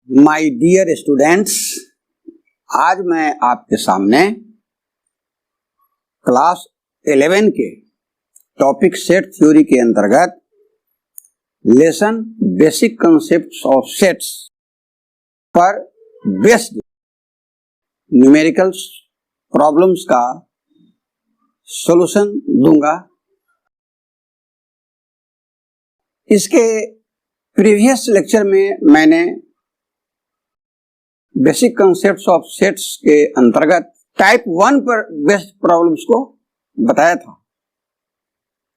My dear students, आज मैं आपके सामने क्लास 11 के टॉपिक सेट थ्योरी के अंतर्गत lesson basic concepts of sets पर बेस्ड न्यूमेरिकल प्रॉब्लम्स का सॉल्यूशन दूंगा। इसके प्रीवियस लेक्चर में मैंने बेसिक कंसेप्ट्स ऑफ सेट्स के अंतर्गत टाइप 1 पर बेस्ड प्रॉब्लम्स को बताया था।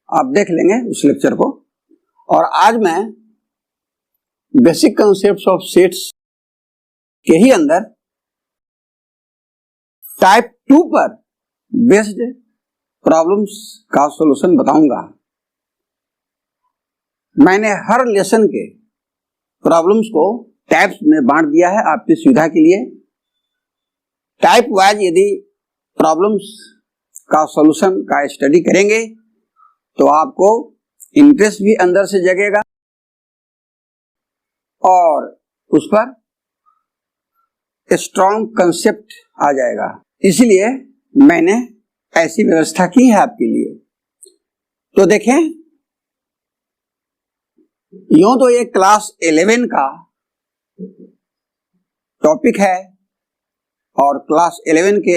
आप देख लेंगे उस लेक्चर को। और आज मैं बेसिक कंसेप्ट्स ऑफ सेट्स के ही अंदर टाइप 2 पर बेस्ड प्रॉब्लम्स का सॉल्यूशन बताऊंगा। मैंने हर लेसन के प्रॉब्लम्स को टाइप्स में बांट दिया है आपकी सुविधा के लिए। टाइप वाइज यदि प्रॉब्लम्स का सॉल्यूशन का स्टडी करेंगे तो आपको इंटरेस्ट भी अंदर से जगेगा और उस पर स्ट्रॉन्ग कंसेप्ट आ जाएगा। इसलिए मैंने ऐसी व्यवस्था की है आपके लिए। तो देखें, यूं तो ये क्लास 11 का टॉपिक है और क्लास 11 के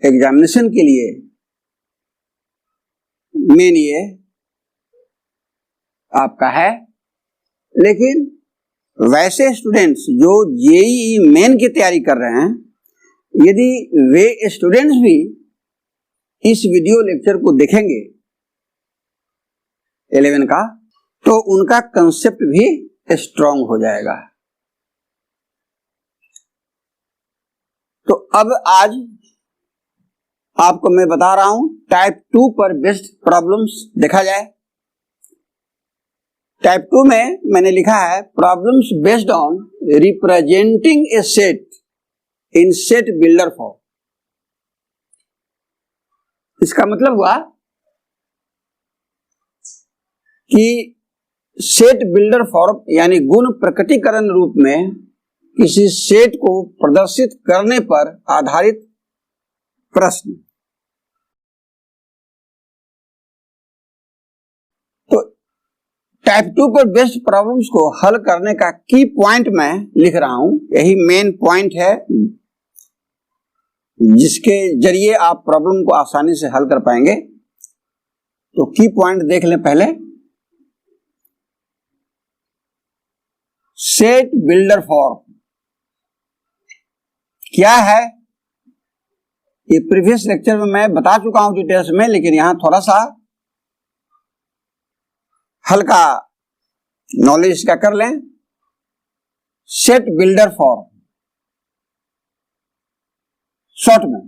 एग्जामिनेशन के लिए मेन ये आपका है। लेकिन वैसे स्टूडेंट्स जो जेईई मेन की तैयारी कर रहे हैं, यदि वे स्टूडेंट्स भी इस वीडियो लेक्चर को देखेंगे 11 का, तो उनका कंसेप्ट भी स्ट्रॉन्ग हो जाएगा। तो अब आज आपको मैं बता रहा हूं टाइप 2 पर बेस्ड प्रॉब्लम्स देखा जाए। टाइप 2 में मैंने लिखा है problems based on representing A set in set builder form. इसका मतलब हुआ कि सेट बिल्डर फॉर्म यानी गुण प्रकटीकरण रूप में किसी सेट को प्रदर्शित करने पर आधारित प्रश्न। तो टाइप 2 पर बेस्ड प्रॉब्लम्स को हल करने का की पॉइंट मैं लिख रहा हूं। यही मेन पॉइंट है जिसके जरिए आप प्रॉब्लम को आसानी से हल कर पाएंगे। तो की पॉइंट देख लें पहले। सेट बिल्डर फॉर्म क्या है, ये प्रीवियस लेक्चर में मैं बता चुका हूं डिटेल्स में, लेकिन यहां थोड़ा सा हल्का नॉलेज इसका कर लें। सेट बिल्डर फॉर्म शॉर्ट में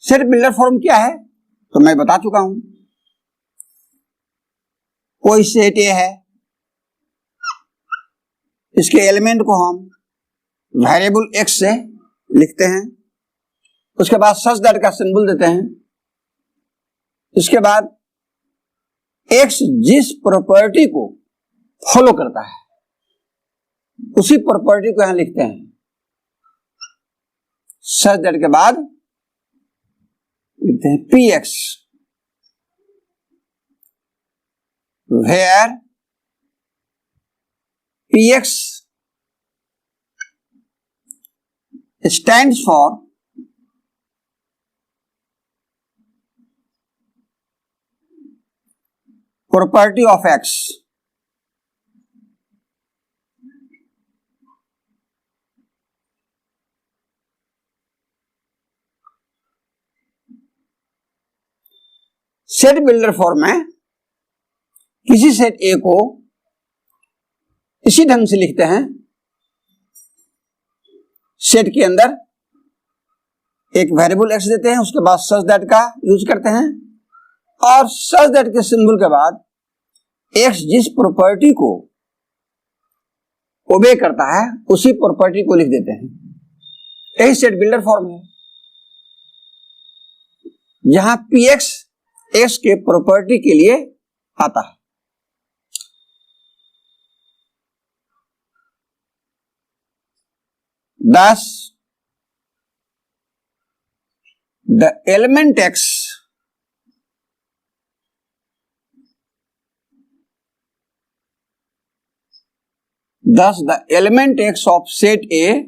सेट बिल्डर फॉर्म क्या है तो मैं बता चुका हूं। कोई सेट ए है, इसके एलिमेंट को हम वेरिएबल x से लिखते हैं, उसके बाद सच दैट का सिंबल देते हैं। इसके बाद x जिस प्रॉपर्टी को फॉलो करता है उसी प्रॉपर्टी को यहां लिखते हैं। सच दैट के बाद लिखते हैं px where px stands for property of x। Set builder form में किसी सेट ए को इसी ढंग से लिखते हैं। सेट के अंदर एक वेरिएबल x देते हैं, उसके बाद सच दैट का यूज करते हैं और सच दैट के सिंबल के बाद x जिस प्रॉपर्टी को ओबे करता है उसी प्रॉपर्टी को लिख देते हैं। यही सेट बिल्डर फॉर्म है। यहां px x के प्रॉपर्टी के लिए आता है। Thus, the element x of set A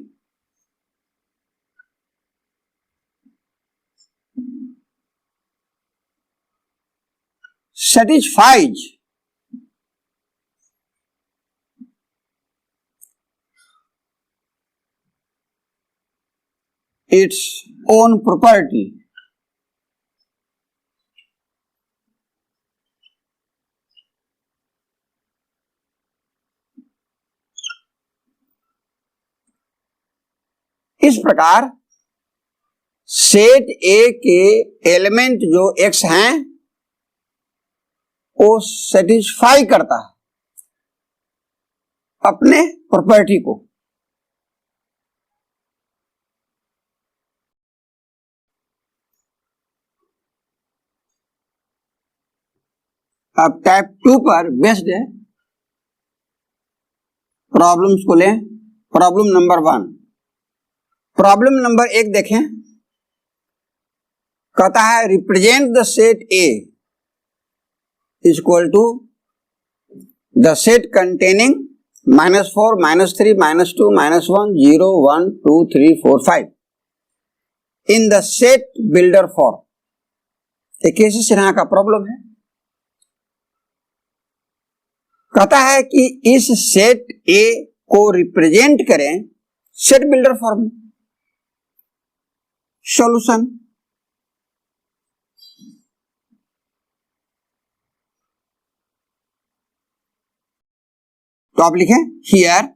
satisfies its own property. इस प्रकार सेट ए के एलिमेंट जो x हैं वो सेटिस्फाई करता है अपने प्रॉपर्टी को। अब टाइप 2 पर बेस्ड है प्रॉब्लम्स को लें। प्रॉब्लम नंबर 1, प्रॉब्लम नंबर 1 देखें। कहता है represent the set A is equal to the set containing -4, -3, -2, -1, 0, 1, 2, 3, 4, 5 in the set builder form. एक ऐसी तरह का प्रॉब्लम है। कहता है कि इस सेट ए को रिप्रेजेंट करें सेट बिल्डर फॉर्म। सॉल्यूशन, तो आप लिखें हियर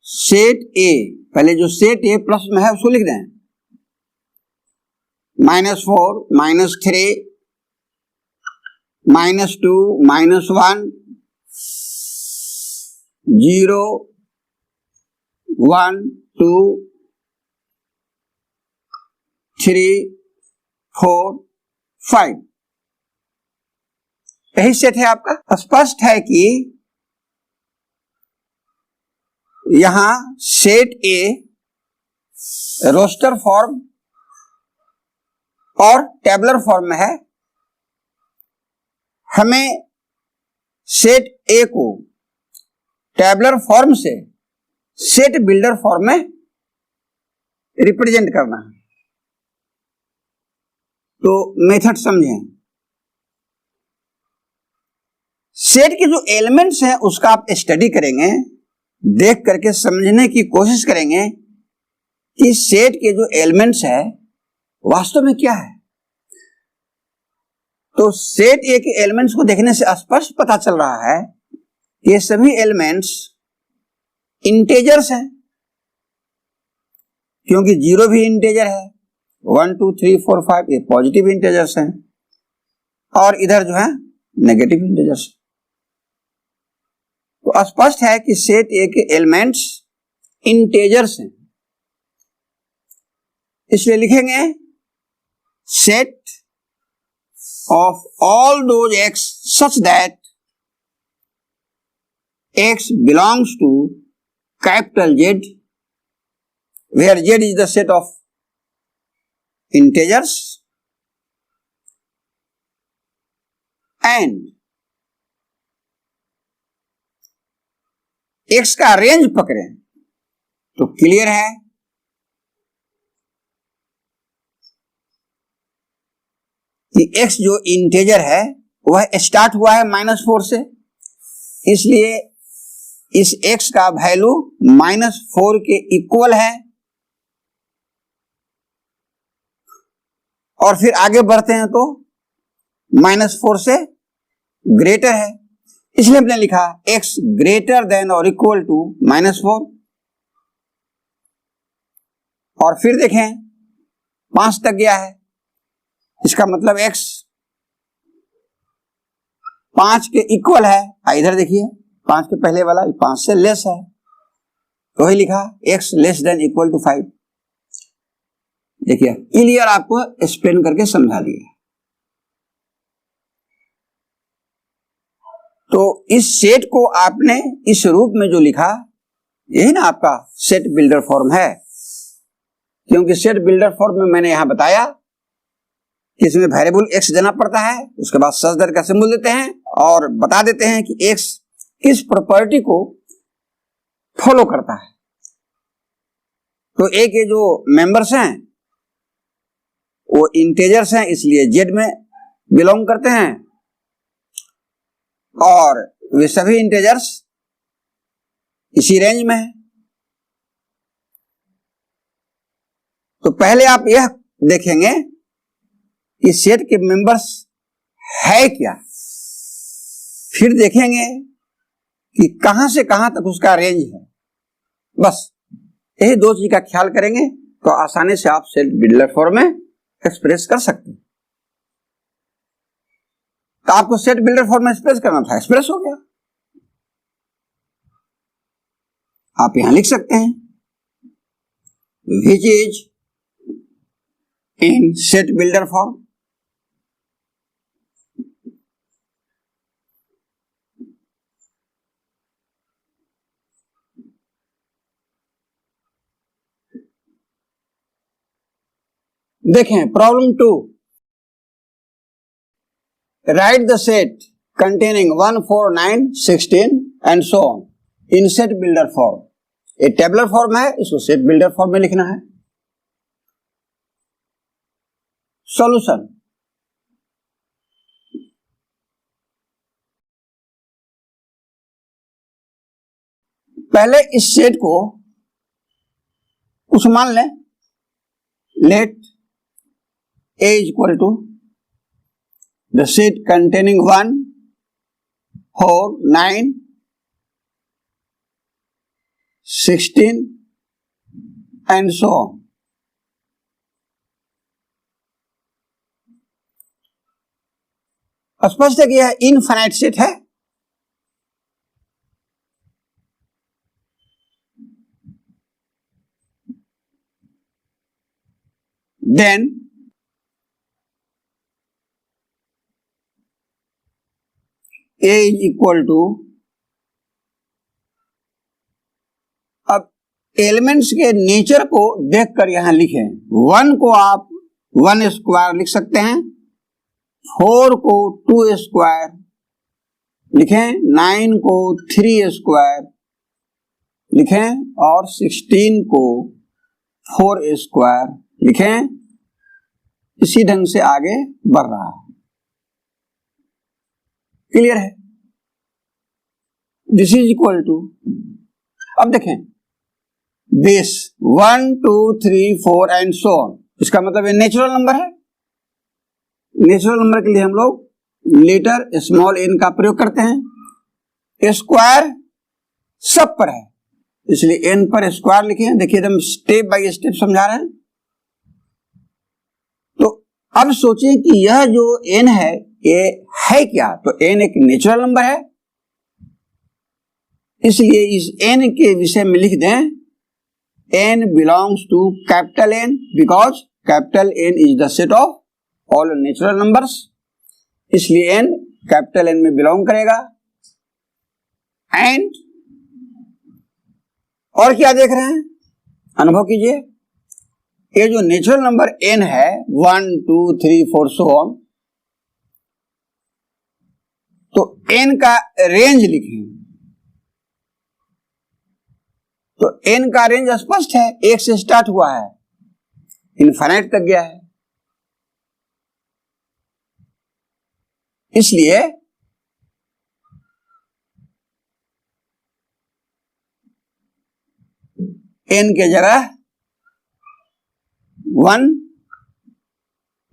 सेट ए, पहले जो सेट ए प्लस में है उसको लिख दें। -4, -3, -2, -1, 0, 1, 2, 3, 4, 5 यही सेट है आपका। स्पष्ट है कि यहां सेट ए रोस्टर फॉर्म और टेबलर फॉर्म में है। हमें सेट ए को टेबलर फॉर्म से सेट बिल्डर फॉर्म में रिप्रेजेंट करना है। तो मेथड समझें। सेट के जो एलिमेंट्स हैं उसका आप स्टडी करेंगे, देख करके समझने की कोशिश करेंगे कि सेट के जो एलिमेंट्स है वास्तव में क्या है। तो सेट ए के एलिमेंट्स को देखने से स्पष्ट पता चल रहा है कि ये सभी एलिमेंट्स इंटेजर्स हैं, क्योंकि 0 भी इंटेजर है, 1, 2, 3, 4, 5 ये पॉजिटिव इंटेजर्स हैं और इधर जो है नेगेटिव इंटेजर्स। तो स्पष्ट है कि सेट ए के एलिमेंट्स इंटेजर्स हैं, इसलिए लिखेंगे set of all those x such that x belongs to capital Z, where Z is the set of integers, and x का रेंज पकड़ें तो क्लियर है कि x जो इंटेजर है वह स्टार्ट हुआ है -4 से, इसलिए इस x का वैल्यू -4 के इक्वल है। और फिर आगे बढ़ते हैं तो -4 से ग्रेटर है, इसलिए हमने लिखा x ग्रेटर देन और इक्वल टू -4। और फिर देखें 5 तक गया है, इसका मतलब x 5 के इक्वल है। इधर देखिए 5 के पहले वाला 5 से लेस है, तो वही लिखा x less than equal to 5। देखिए क्लियर आपको एक्सप्लेन करके समझा दिया। तो इस सेट को आपने इस रूप में जो लिखा यही ना आपका सेट बिल्डर फॉर्म है, क्योंकि सेट बिल्डर फॉर्म में मैंने यहां बताया कि इसमें वेरिएबल एक्स देना पड़ता है, उसके बाद सच दैट का सिंबल देते हैं और बता देते हैं कि एक्स किस प्रॉपर्टी को फॉलो करता है। तो ए के जो मेंबर्स हैं वो इंटेजर्स हैं, इसलिए जेड में बिलोंग करते हैं, और वे सभी इंटेजर्स इसी रेंज में है। तो पहले आप यह देखेंगे कि सेट के मेंबर्स है क्या, फिर देखेंगे कि कहां से कहां तक उसका रेंज है। बस यही दो चीज का ख्याल करेंगे तो आसानी से आप सेट बिल्डर फॉर्म में एक्सप्रेस कर सकते हैं। तो आपको सेट बिल्डर फॉर्म में एक्सप्रेस करना था, एक्सप्रेस हो गया। आप यहां लिख सकते हैं which is in set builder form. देखें problem 2, write the set containing 1, 4, 9, 16 and so on in set builder form. ये टेबलर फॉर्म है, इसको सेट बिल्डर फॉर्म में लिखना है। सॉल्यूशन, पहले इस सेट को कुछ मान लें, let A is equal to the set containing 1, 4, 9, 16 and so on. स्पष्ट है कि यह इनफाइनाइट सेट है। Then A is equal to, अब एलिमेंट्स के नेचर को देखकर यहां लिखें। 1 को आप 1 स्क्वायर लिख सकते हैं, 4 को 2 स्क्वायर लिखें, 9 को 3 स्क्वायर लिखें और 16 को 4 स्क्वायर लिखें। इसी ढंग से आगे बढ़ रहा है। क्लियर है? दिस इज इक्वल टू, अब देखें बेस 1, 2, 3, 4 एंड सो ऑन, इसका मतलब ये नेचुरल नंबर है। नेचुरल नंबर के लिए हम लोग लेटर स्मॉल n का प्रयोग करते हैं। स्क्वायर सब पर है, इसलिए n पर स्क्वायर लिखे हैं। देखिए हम स्टेप बाय स्टेप समझा रहे हैं। तो अब सोचिए कि यह जो n है ये है क्या, तो n एक नेचुरल नंबर है, इसलिए इस n के विषय में लिख दें n belongs to capital N, because capital N is the set of all natural numbers, इसलिए n कैपिटल N में बिलोंग करेगा। एंड और क्या देख रहे हैं, अनुभव कीजिए, ये जो नेचुरल नंबर n है 1, 2, 3, 4 सो ऑन, तो n का रेंज लिखें। तो n का रेंज स्पष्ट है, 1 से स्टार्ट हुआ है, इनफाइनाइट तक गया है। इसलिए n के जगह 1,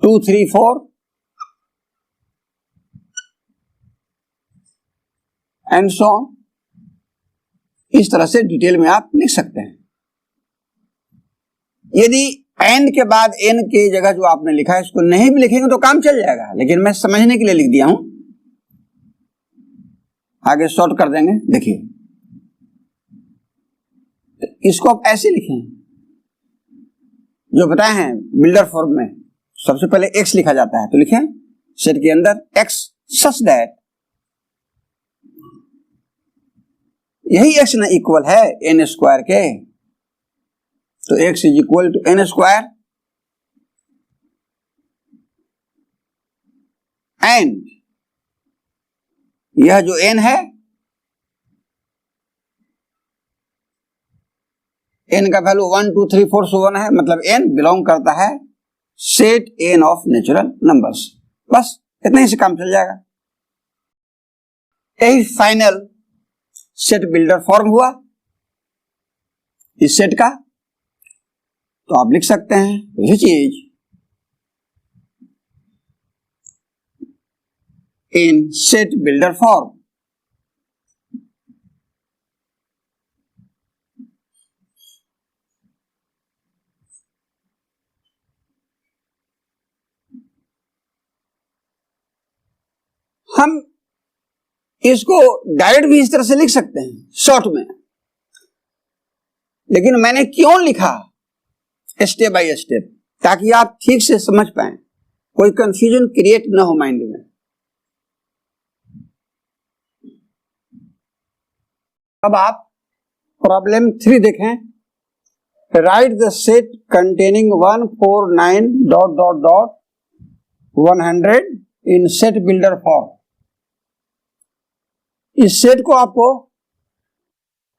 2, 3, 4 एंड सो ऑन, इस तरह से डिटेल में आप लिख सकते हैं। यदि एंड के बाद n के जगह जो आपने लिखा है इसको नहीं भी लिखेंगे तो काम चल जाएगा, लेकिन मैं समझने के लिए लिख दिया हूं, आगे शॉर्ट कर देंगे। देखिए इसको आप ऐसे लिखें जो बताए हैं बिल्डर फॉर्म में, सबसे पहले x लिखा जाता है, तो लिखें सेट के अंदर x सच दैट यही x ना इक्वल है n स्क्वायर के, तो x is equal to n square and यह जो n है, n का वैल्यू 1 2 3 4 so 1 है, मतलब n बिलोंग करता है set n of natural numbers. बस इतना ही से काम चल जाएगा। यही फाइनल सेट बिल्डर फॉर्म हुआ इस सेट का। तो आप लिख सकते हैं which is in set builder form हम इसको डायरेक्ट भी इस तरह से लिख सकते हैं शॉर्ट में, लेकिन मैंने क्यों लिखा स्टेप बाय स्टेप, ताकि आप ठीक से समझ पाए, कोई कंफ्यूजन क्रिएट ना हो माइंड में। अब आप प्रॉब्लम 3 देखें। Write the set containing 149 dot dot dot 100 in set builder form. इस सेट को आपको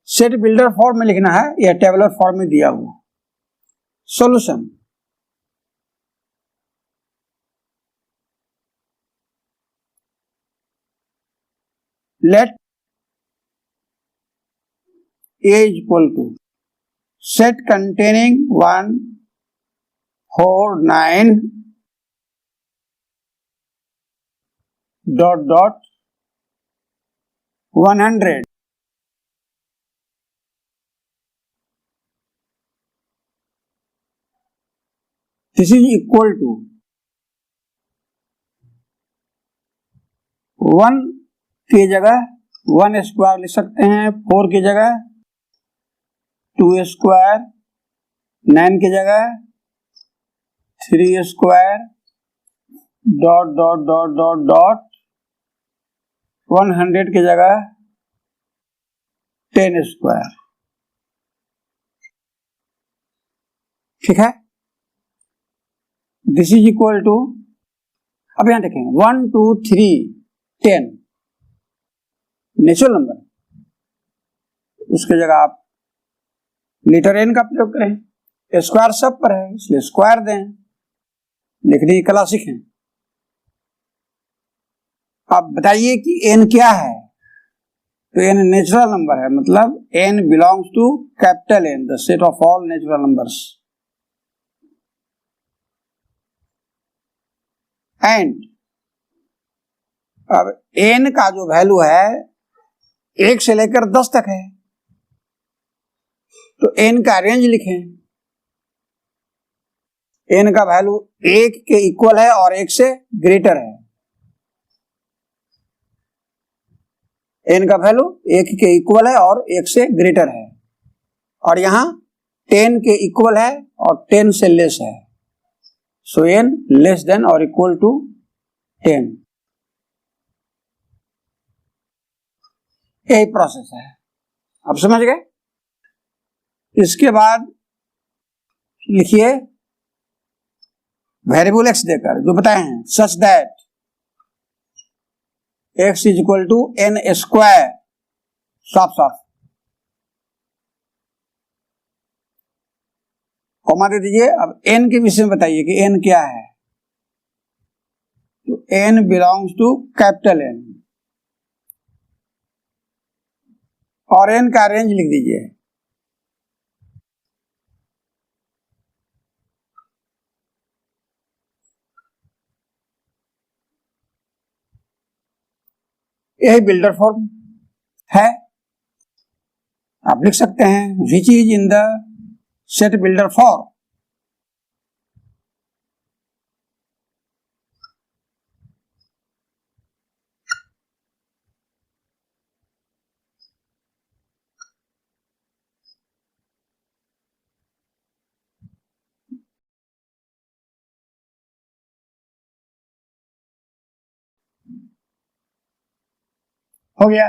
सेट बिल्डर फॉर्म में लिखना है, यह टेबुलर फॉर्म में दिया हुआ। Solution, let A is equal to set containing 149 dot dot 100 this is equal to 1 की जगह 1 स्क्वायर लिख सकते हैं, 4 की जगह 2 स्क्वायर, 9 की जगह 3 square dot dot dot dot dot 100 की जगह 10 स्क्वायर। ठीक है, दिस इज इक्वल टू, अब यहां देखेंगे 1 2 3 10 नेचुरल नंबर, उसकी जगह आप लीटर n का प्रयोग करें। स्क्वायर सब पर है इसलिए स्क्वायर दें, लिखने की कला सीखें। आप बताइए कि n क्या है, तो n नेचुरल नंबर है, मतलब n belongs to capital N, the set of all natural numbers. And अब n का जो वैल्यू है 1 से लेकर 10 तक है, तो n का रेंज लिखें। n का वैल्यू 1 के इक्वल है और 1 से ग्रेटर है। n का वैल्यू 1 के इक्वल है और 1 से ग्रेटर है, और यहां 10 के इक्वल है और 10 से लेस है, सो n लेस देन और इक्वल टू 10। यही प्रोसेस है, आप समझ गए। इसके बाद लिखिए वेरिएबल x देकर जो बताए हैं, such that x is equal to n square, साफ साफ कॉमा दे दीजिए। अब n के विषय में बताइए कि n क्या है, तो n belongs to capital N, और n का रेंज लिख दीजिए। यही बिल्डर फॉर्म है, आप लिख सकते हैं which is in the set builder form. हो गया।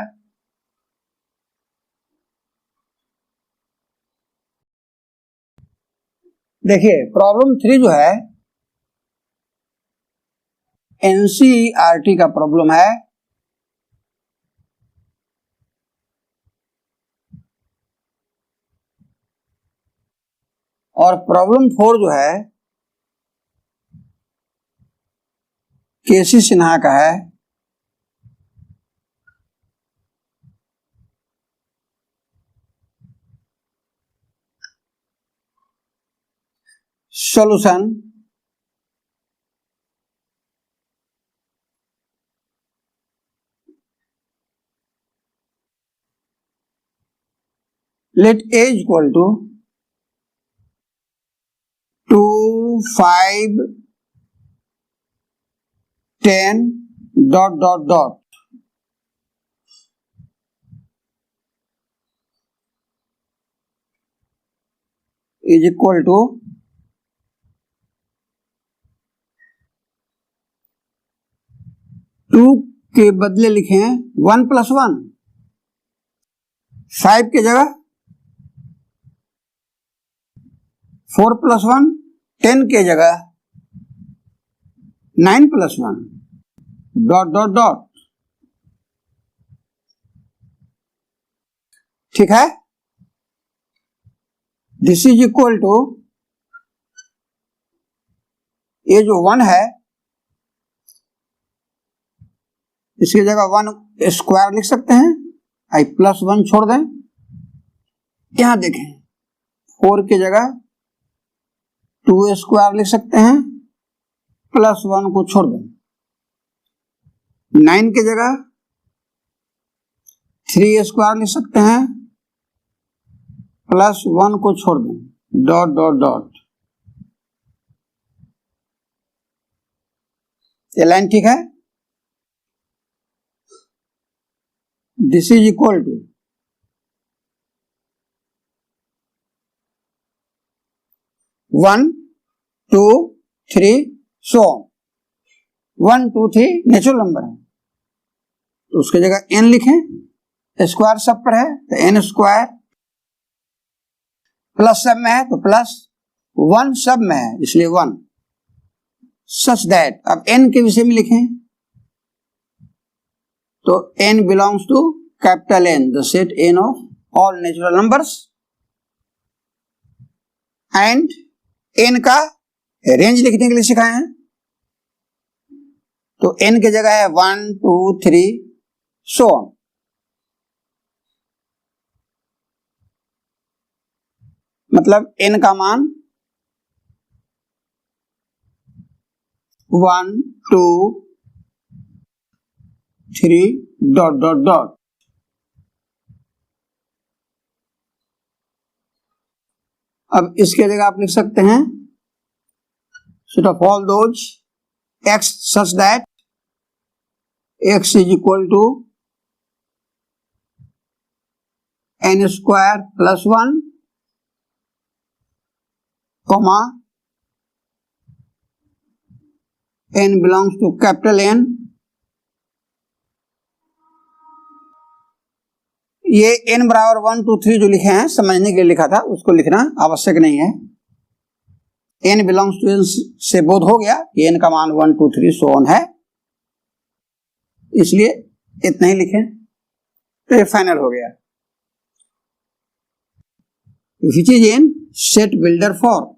देखिए प्रॉब्लम 3 जो है एनसीईआरटी का प्रॉब्लम है। और प्रॉब्लम 4 जो है केसी सिन्हा का है। Solution let a equal to 2, 5, 10 dot dot dot is equal to 2 के बदले लिखें 1 + 1, 5 की जगह 4 + 1, 10 की जगह 9 + 1 डॉट डॉट डॉट। ठीक है, दिस इज इक्वल टू, ये जो 1 है इसकी जगह 1 स्क्वायर लिख सकते हैं, आई +1 छोड़ दें। यहां देखें 4 की जगह 2 स्क्वायर लिख सकते हैं, +1 को छोड़ दें। 9 की जगह 3 स्क्वायर लिख सकते हैं, +1 को छोड़ दें, डॉट डॉट डॉट। ये लाइन ठीक है। This is equal to 1, 2, 3 so 1, 2, 3 natural number है तो उसकी जगह n लिखें, स्क्वायर सब पर है तो n स्क्वायर, प्लस सब में है तो +1 सब में है इसलिए 1, सच दैट। अब n के विषय में लिखें तो n belongs to capital N, the set n of all natural numbers, and n का रेंज लिखने के लिए सिखाए हैं तो n की जगह है 1, 2, 3 सो ऑन। मतलब n का मान 1, 2, 3 डॉट डॉट डॉट। अब इसके जगह आप लिख सकते हैं set of all those x such that x is equal to n square +1 comma n belongs to capital N। ये n बराबर 1, 2, 3 जो लिखे हैं समझने के लिए लिखा था, उसको लिखना आवश्यक नहीं है। n बिलोंग्स टू n से बोध हो गया कि n का मान 1, 2, 3 सो ऑन है, इसलिए इतना ही लिखें तो ये फाइनल हो गया। विच is in set builder form.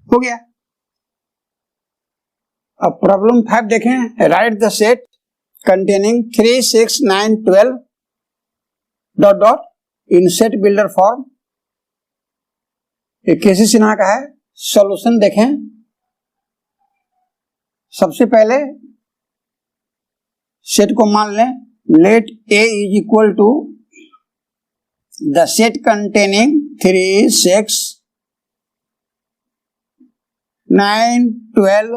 हो गया। अब प्रॉब्लम 5 देखें, write the set containing 3, 6, 9, 12 dot dot in set builder form. ये केसी सिन्हा का है। सॉल्यूशन देखें, सबसे पहले सेट को मान लें, let a is equal to the set containing 3, 6, 9, 12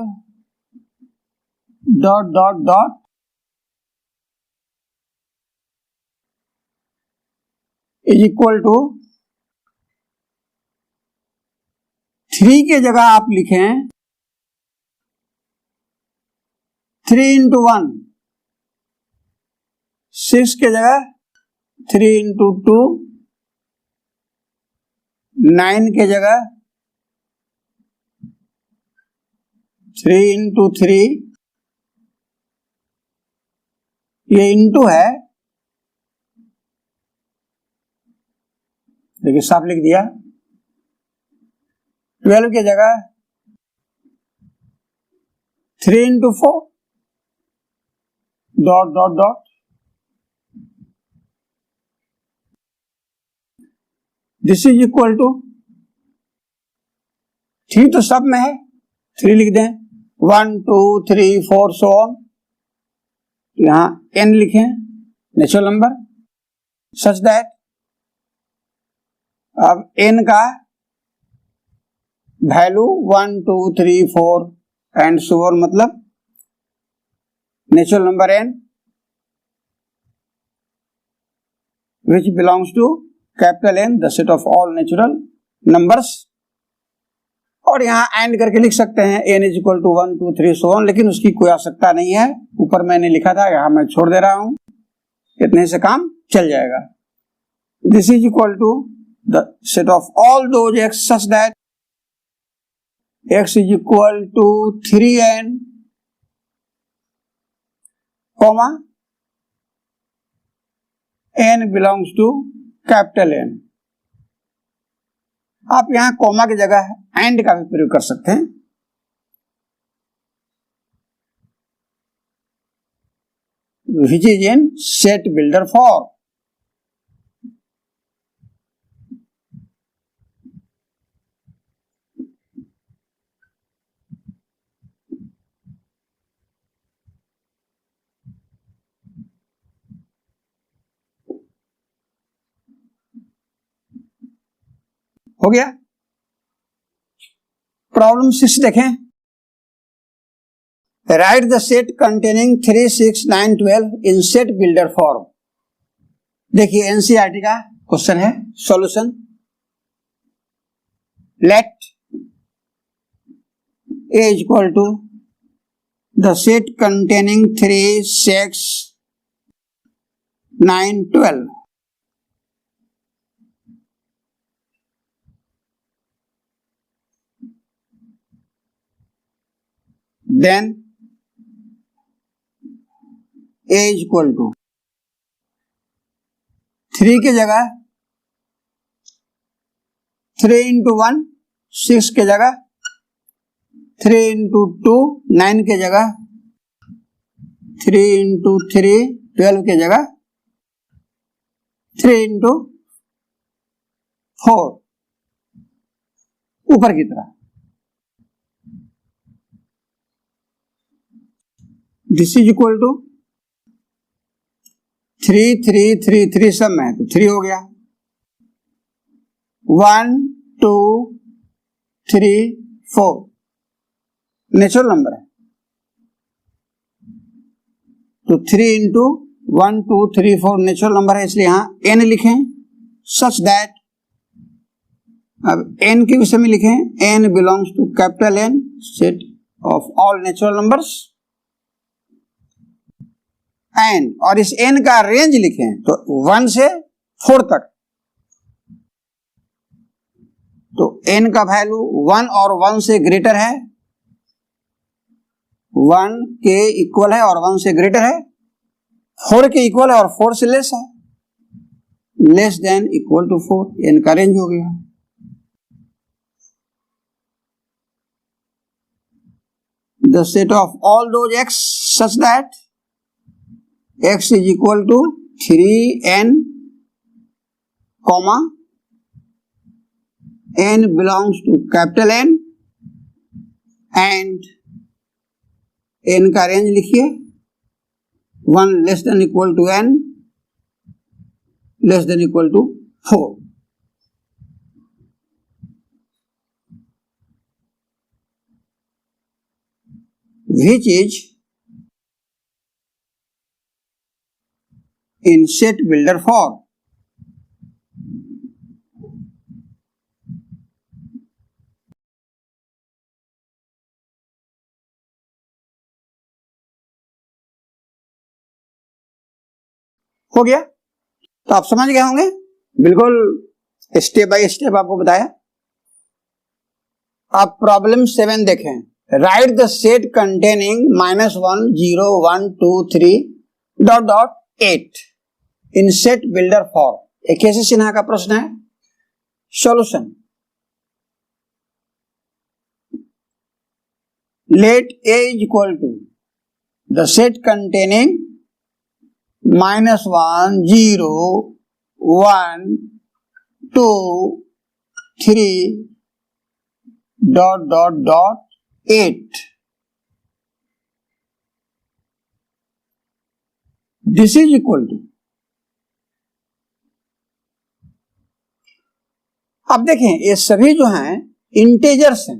dot dot dot is equal to 3 के जगह आप लिखें 3 into 1, 6 के जगह 3 into 2, 9 के जगह 3 into 3, ये इंटू है, देखिए साफ लिख दिया। 12 की जगह 3 into 4 dot dot dot, this is equal to 3 तो सब में है, 3 लिख दें, 1 2 3 4 सो ऑन, यहां n लिखें नेचुरल नंबर सच दैट अब n का वैल्यू 1 2 3 4 एंड सो ऑन, मतलब natural number n which belongs to capital N, the set of all natural numbers। और यहाँ एंड करके लिख सकते हैं n is equal to 1 2 3 so on, लेकिन उसकी कोई आवश्यकता नहीं है, ऊपर मैंने लिखा था, यहाँ मैं छोड़ दे रहा हूं, इतने से काम चल जाएगा। This is equal to the set of all those x such that x is equal to 3n comma n belongs to capital N। आप यहां कॉमा की जगह एंड का भी प्रयोग कर सकते हैं। Which is in set builder form. हो गया। प्रॉब्लम 6 देखें। Write the set containing 3 6 9 12 in set builder form. देखिए एनसीईआरटी का क्वेश्चन है। Solution, let A equal to the set containing 3 6 9 12, then a is equal to 3 की जगह 3 into 1 6 के जगह 3 into 2 9 के जगह 3 into 3 12 के जगह 3 into 4 ऊपर की तरह। दिस इज इक्वल टू 3 3 3 3 सब में है तो 3 हो गया। 1 2 3 4 नेचुरल नंबर है तो 3 इंटू 1 2 3 4 नेचुरल नंबर है, इसलिए यहां n लिखें सच दैट, अब n के विषय में लिखें n belongs to capital N set of all natural numbers n, और इस n का रेंज लिखें तो 1 से 4 तक, तो n का वैल्यू 1 और 1 से ग्रेटर है, 1 के इक्वल है और 1 से ग्रेटर है, 4 के इक्वल है और 4 से लेस है, less than equal to 4, n का रेंज हो गया। The set of all those x such that x is equal to 3n, comma n belongs to capital N and n का रेंज लिखिए 1 less than equal to n less than equal to 4। which is in set builder form। हो गया। तो आप समझ गए होंगे, बिल्कुल स्टेप बाय स्टेप आपको बताया। आप प्रॉब्लम 7 देखें। Write the set containing -1 0 1 2 3 dot dot 8 in set builder form. एक कैसे सिन्हा का प्रश्न है। Solution, let A is equal to the set containing -1 0 1 2 3 dot dot dot 8। This is equal to, अब देखें ये सभी जो हैं इंटेजर्स हैं,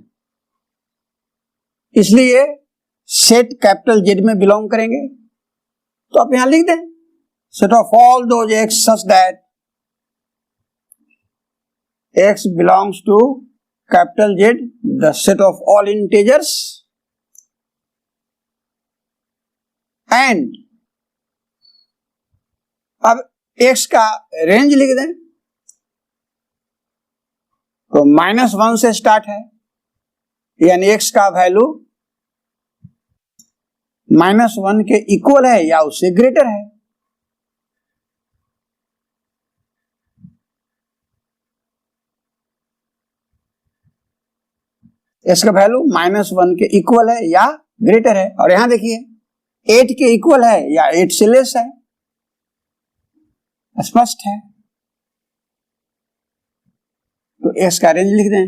इसलिए सेट कैपिटल जेड में बिलोंग करेंगे। तो आप यहां लिख दें set of all those x such that x belongs to capital Z, the set of all integers and, अब एक्स का रेंज लिख दें। तो -1 से स्टार्ट है, यानी एक्स का वैल्यू -1 के इक्वल है या उससे ग्रेटर है। एक्स का वैल्यू -1 के इक्वल है या ग्रेटर है। और यहां देखिए 8 के इक्वल है या 8 से लेस है, स्पष्ट है। तो एक्स का रेंज लिख दें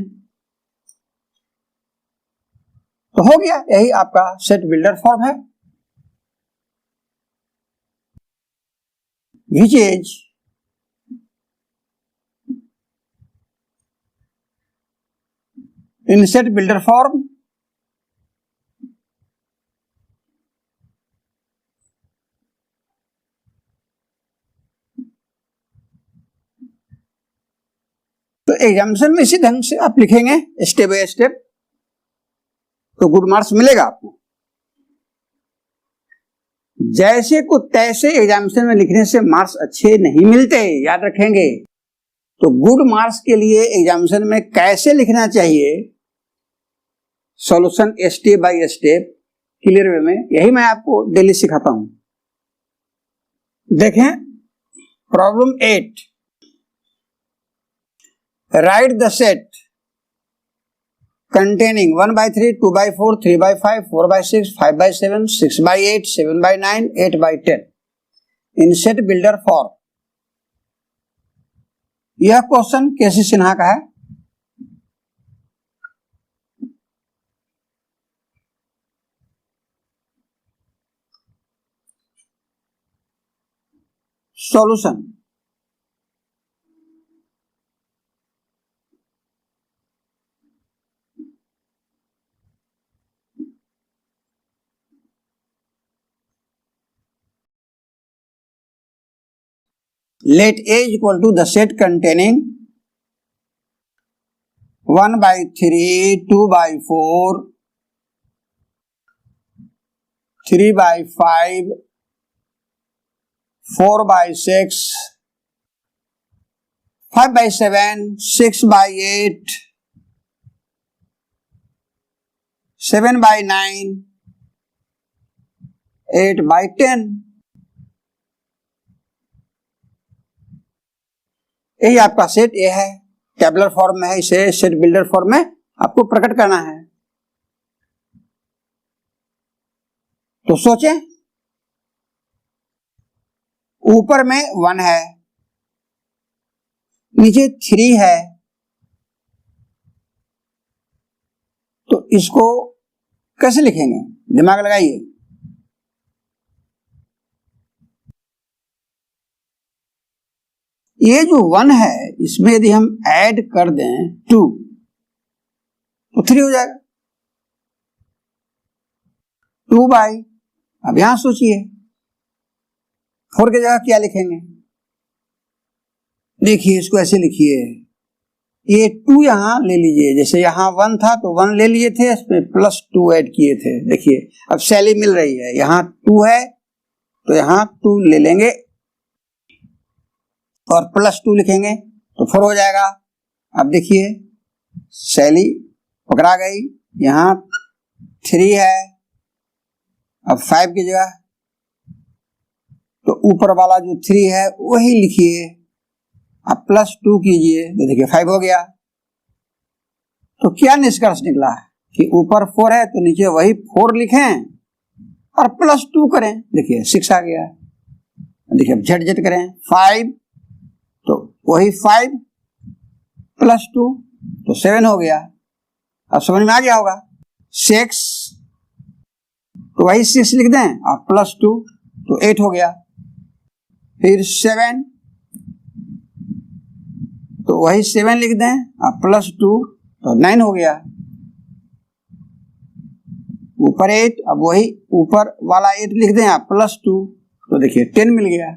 तो हो गया। यही आपका सेट बिल्डर फॉर्म है, which is in set builder form तो एग्जामिनेशन में इसी ढंग से आप लिखेंगे स्टेप बाय स्टेप, तो गुड मार्क्स मिलेगा आपको। जैसे को तैसे एग्जामिनेशन में लिखने से मार्क्स अच्छे नहीं मिलते, याद रखेंगे। तो गुड मार्क्स के लिए एग्जामिनेशन में कैसे लिखना चाहिए, solution step by step clear way में, यही मैं आपको डेली सिखाता हूं। देखें problem 8, right the set containing 1/3 2/4 3/5 4/6 5/7 6/8 7/9 8/10 in set builder form. यह क्वेश्चन केसी सिन्हा का है। Solution, let A is equal to the set containing 1/3 2/4 3/5 4/6 5/7 6/8 7/9 8/10। यही आपका सेट ए है, टेबुलर फॉर्म में है, इसे सेट बिल्डर फॉर्म में आपको प्रकट करना है। तो सोचें, ऊपर में 1 है, नीचे 3 है, तो इसको कैसे लिखेंगे, दिमाग लगाइए। ये जो 1 है इसमें यदि हम ऐड कर दें 2 तो 3 हो जाएगा। 2/, अब यहां सोचिए 4 की जगह क्या लिखेंगे। देखिए इसको ऐसे लिखिए, ये 2 यहां ले लीजिए, जैसे यहां 1 था तो 1 ले लिए थे, इसमें +2 ऐड किए थे। देखिए अब सैली मिल रही है, यहां 2 है तो यहां 2 ले लेंगे, और +2 लिखेंगे तो 4 हो जाएगा। अब देखिए शैली पकड़ा गई, यहाँ 3 है, अब 5 की जगह तो ऊपर वाला जो 3 है वही लिखिए, अब +2 कीजिए तो देखिए 5 हो गया। तो क्या निष्कर्ष निकला है कि ऊपर 4 है तो नीचे वही 4 लिखें और +2 करें, देखिए 6 आ गया। देखिए अब झट करें, 5 तो वही 5 +2 तो 7 हो गया। अब समझ में आ गया होगा। 6 तो वही 6 लिख दें और +2 तो 8 हो गया। फिर 7 तो वही 7 लिख दें और +2 तो 9 हो गया। ऊपर 8, अब वही ऊपर वाला 8 लिख दें आप +2 तो देखिए 10 मिल गया।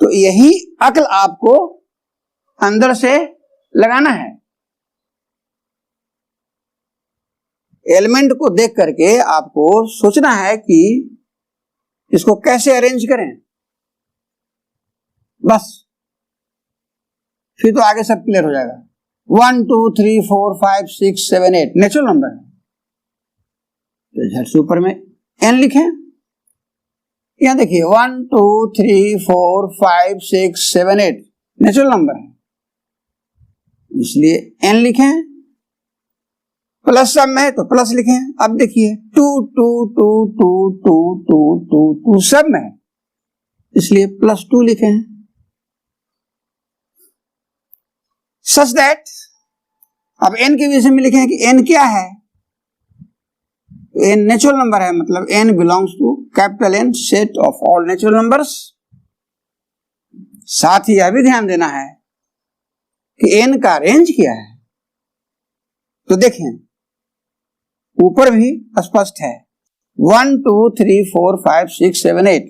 तो यही अक्ल आपको अंदर से लगाना है। एलिमेंट को देख करके आपको सोचना है कि इसको कैसे अरेंज करें, बस फिर तो आगे सब क्लियर हो जाएगा। 1 2 3 4 5 6 7 8 नेचुरल नंबर है तो झट से ऊपर में n लिखें। यहां देखिए 1 2 3 4 5 6 7 8 नेचुरल नंबर है, इसलिए n लिखें। प्लस सब में है तो प्लस लिखें। अब देखिए 2 2 2 2 2 2 2 2 सब में है इसलिए +2 लिखें। सच दैट अब n के विषय में लिखें कि n क्या है, n नेचुरल नंबर है, मतलब n belongs to capital N set of all natural numbers. साथ ही यह भी ध्यान देना है कि n का रेंज क्या है। तो देखें ऊपर भी स्पष्ट है 1 2 3 4 5 6 7 8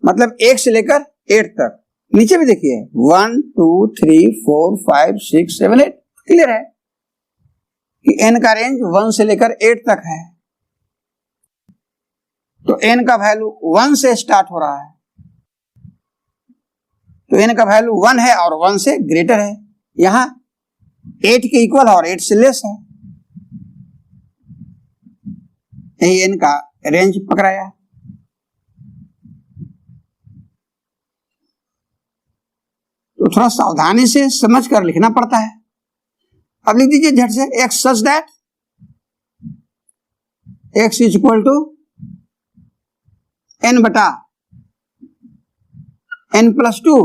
मतलब 1 से लेकर 8 तक। नीचे भी देखिए 1 2 3 4 5 6 7 8 क्लियर है कि n का रेंज 1 से लेकर 8 तक है। तो n का वैल्यू 1 से स्टार्ट हो रहा है, तो n का वैल्यू 1 है और 1 से ग्रेटर है। यहां 8 के इक्वल और 8 से लेस है, यही n का रेंज पकड़ाया। तो थोड़ा सावधानी से समझ कर लिखना पड़ता है। अब लिख दीजिए झट से x such that x is equal to n बटा n+2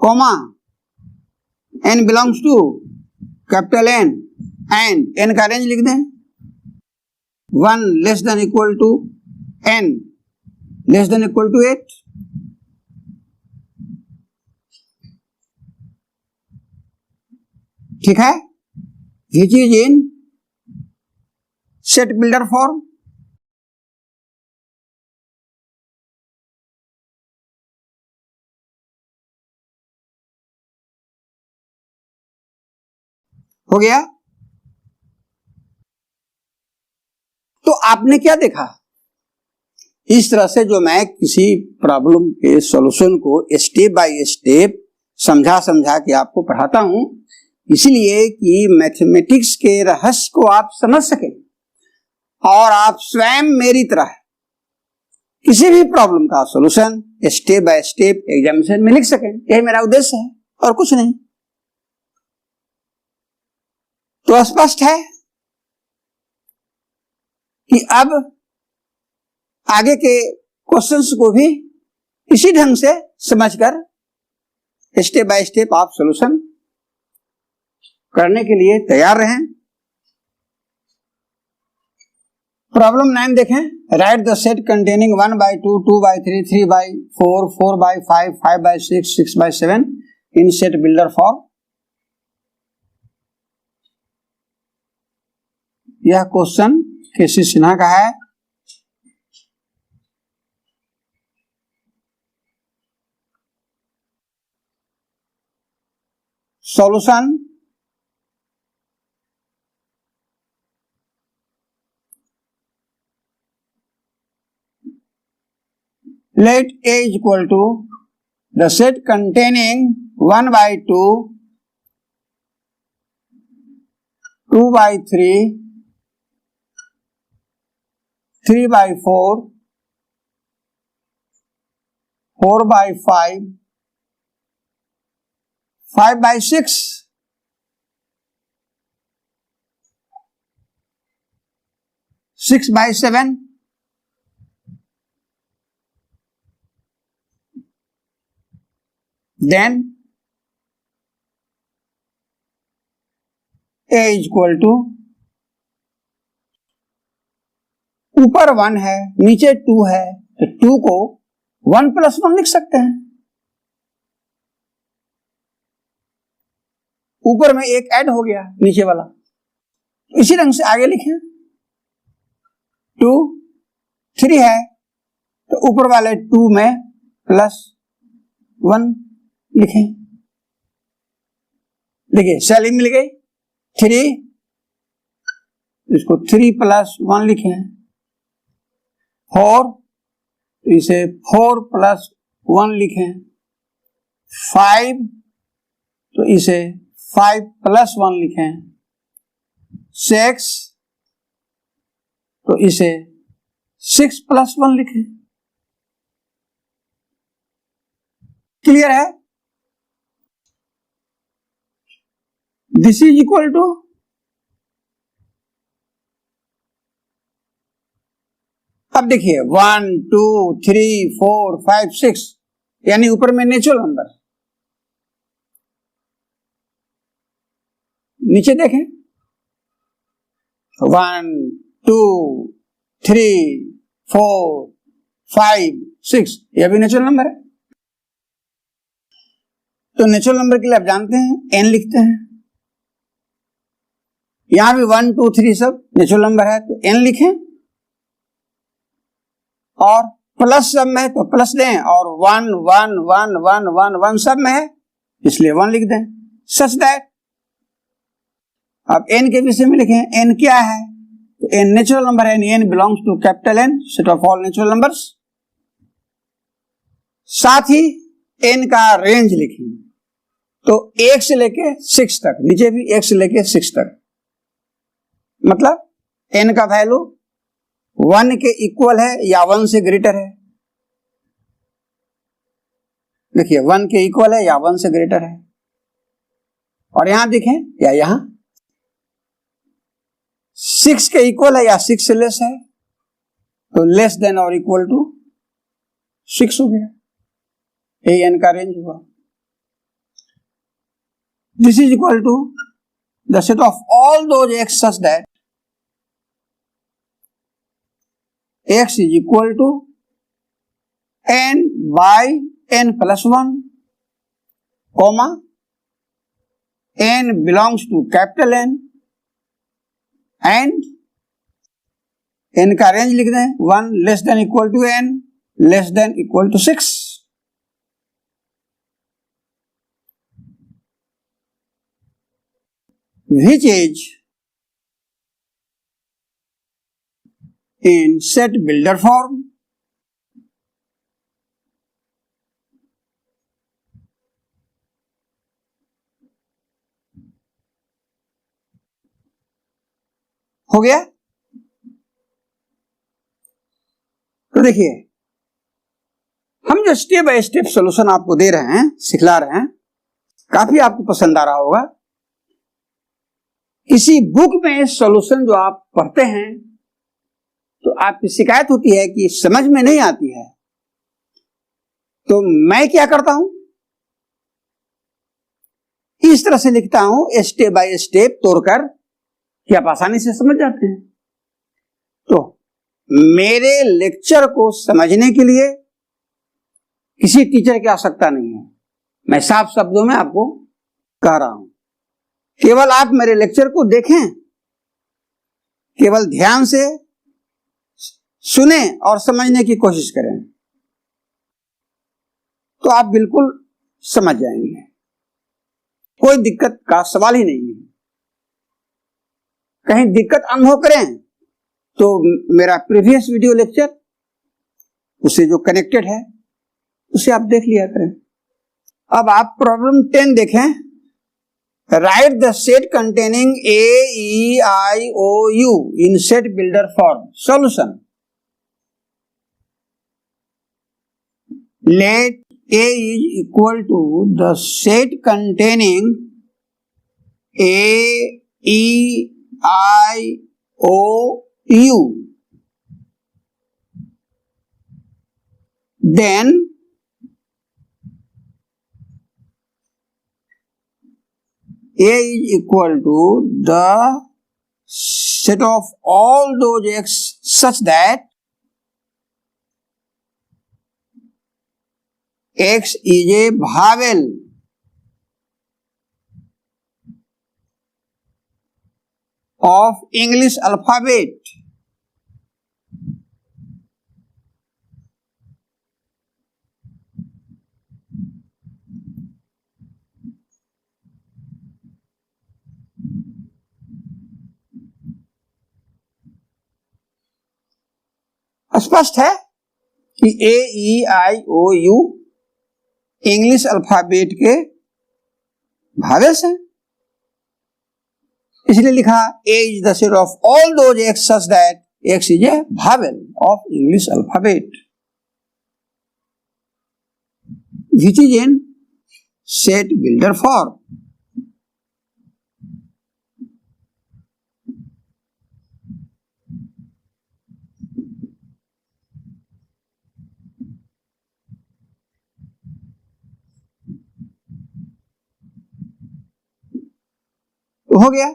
comma n belongs to capital N and n का रेंज लिख दें 1 less than equal to n less than equal to 8। ठीक है, which is in set builder form. हो गया। तो आपने क्या देखा, इस तरह से जो मैं किसी प्रॉब्लम के सॉल्यूशन को स्टेप बाय स्टेप समझा समझा के आपको पढ़ाता हूं, इसलिए कि मैथमेटिक्स के रहस्य को आप समझ सकें और आप स्वयं मेरी तरह किसी भी प्रॉब्लम का solution step by step examination में लिख सकें। यही मेरा उद्देश्य है और कुछ नहीं। तो स्पष्ट है कि अब आगे के क्वेश्चंस को भी इसी ढंग से समझकर स्टेप बाय स्टेप आप सॉल्यूशन करने के लिए तैयार रहें। प्रॉब्लम 9 देखें। Write the set containing 1/2 2/3 3/4 4/5 5/6 6/7 in set builder form. यह क्वेश्चन केसी सिन्हा का है। Solution let A is equal to the set containing 1 by 2, 2 by 3, 3 by 4, 4 by 5, 5 by 6, 6 by 7, then A is equal to, ऊपर 1 है नीचे 2 है तो 2 को 1 + 1 लिख सकते हैं। ऊपर में एक ऐड हो गया नीचे वाला, इसी ढंग से आगे लिखें। 2 3 है तो ऊपर वाले 2 में +1 लिखें। देखिए सैली मिल गई 3, इसको 3 + 1 लिखें। 4 तो इसे 4 + 1 लिखें। 5 तो इसे 5 + 1 लिखें। 6 तो इसे 6 + 1 लिखें। क्लियर है? दिस इज इक्वल टू, अब देखिए 1 2 3 4 5 6, यानी ऊपर में नेचुरल नंबर, नीचे देखें 1 2 3 4 5 6, यह भी नेचुरल नंबर है। तो नेचुरल नंबर के लिए आप जानते हैं n लिखते हैं। यहां भी 1 2 3 सब नेचुरल नंबर है तो n लिखें, और प्लस सब में है तो प्लस दें, और 1 1 1 1 1 1 सब में है इसलिए 1 लिख दें। सच दैट अब n के विषय में लिखें, n क्या है तो n नेचुरल नंबर है, n belongs to capital N, set of all natural numbers. साथ ही n का रेंज लिखें, तो 1 से लेके 6 तक, नीचे भी 1 से लेके 6 तक, मतलब n का वैल्यू 1 के इक्वल है या 1 से ग्रेटर है। देखिए 1 के इक्वल है या 1 से ग्रेटर है, और यहां देखें या यहां 6 के इक्वल है या 6 से लेस है, तो लेस देन और इक्वल टू 6 हो गया, यही n का रेंज हुआ। This is equal to the set of all those x such that x is equal to n by n plus 1, comma n belongs to capital N, and n का range लिख दें 1 less than equal to n less than equal to 6। which is in set builder form, हो गया। तो देखिए हम जो step by step solution आपको दे रहे हैं, सिखला रहे हैं, काफी आपको पसंद आ रहा होगा। किसी बुक में सॉल्यूशन जो आप पढ़ते हैं तो आपकी शिकायत होती है कि समझ में नहीं आती है, तो मैं क्या करता हूं, इस तरह से लिखता हूं स्टेप बाय स्टेप तोड़कर कि आप आसानी से समझ जाते हैं। तो मेरे लेक्चर को समझने के लिए किसी टीचर की आवश्यकता नहीं है, मैं साफ शब्दों में आपको कह रहा हूं। केवल आप मेरे लेक्चर को देखें, केवल ध्यान से सुने और समझने की कोशिश करें, तो आप बिल्कुल समझ जाएंगे, कोई दिक्कत का सवाल ही नहीं है। कहीं दिक्कत अनुभव करें तो मेरा प्रीवियस वीडियो लेक्चर उससे जो कनेक्टेड है उसे आप देख लिया करें। अब आप प्रॉब्लम 10 देखें। Write the set containing A E I O U in set builder form. Solution, let A is equal to the set containing A, E, I, O, U. Then A is equal to the set of all those X such that X is a vowel of English alphabet. स्पष्ट है कि A E I O U English alphabet के vowels हैं, इसलिए लिखा A is the set of all those x such that x is a vowel of English alphabet which is in set builder form. हो गया,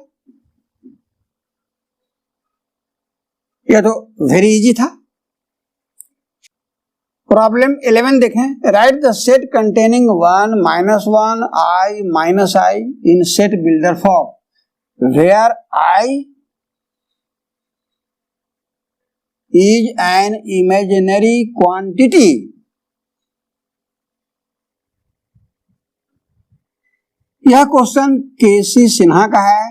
यह तो very easy था। Problem 11 देखें। Write the set containing 1 -1 I -I in set builder form where I is an imaginary quantity। यह question KC Sinha का है।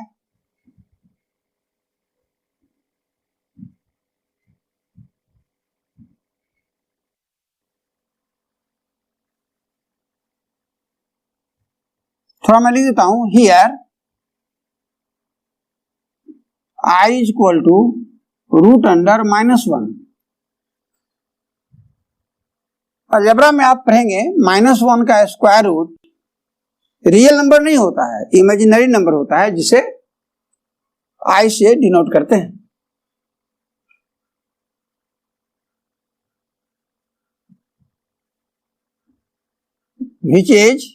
थोड़ा मैं लिख देता हूं। Here I is equal to √(-1). Algebra में आप पढ़ेंगे -1 का स्क्वायर रूट रियल नंबर नहीं होता है, इमेजिनरी नंबर होता है, जिसे I से डिनोट करते हैं। Which is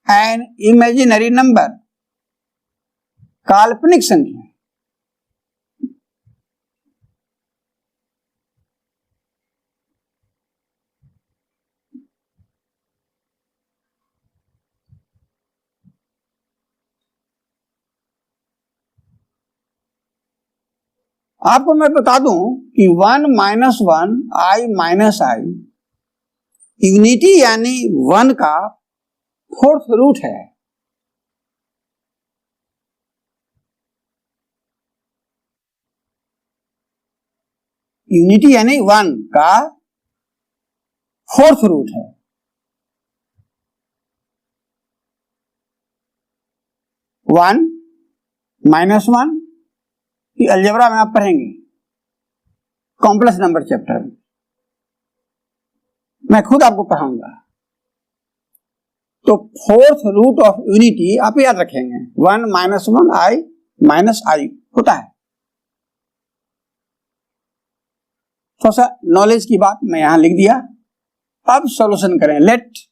an imaginary number, काल्पनिक संख्या। आपको मैं बता दूं कि 1 -1 I -I यूनिटी यानी 1 का 4th रूट है। यूनिटी यानी 1 का 4th रूट है। 1 -1 कि अलजेब्रा में आप पढ़ेंगे कॉम्प्लेक्स नंबर चैप्टर में, मैं खुद आपको पढ़ाऊंगा। तो 4th रूट ऑफ यूनिटी आप याद रखेंगे 1 -1 I होता है। थोड़ा सा नॉलेज की बात मैं यहां लिख दिया। अब सॉल्यूशन करें। Let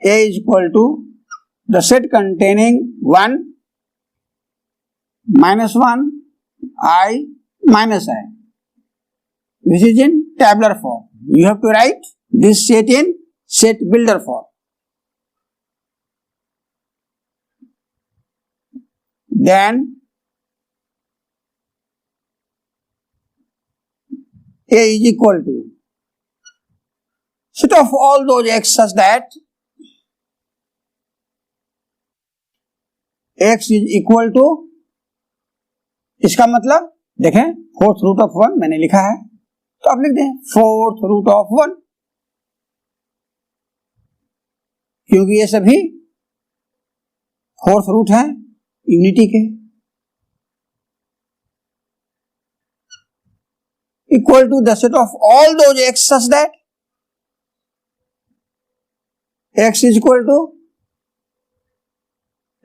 A is equal to the set containing 1 -1 I -I which is in tabular form. You have to write this set in set builder form. Then A is equal to set of all those X such that X is equal to इसका मतलब देखें, fourth root of 1 मैंने लिखा है, तो आप लिख दें फोर्थ रूट ऑफ 1, क्योंकि ये सभी फोर्थ रूट है यूनिटी के। Equal to the set of all those x such that x is equal to,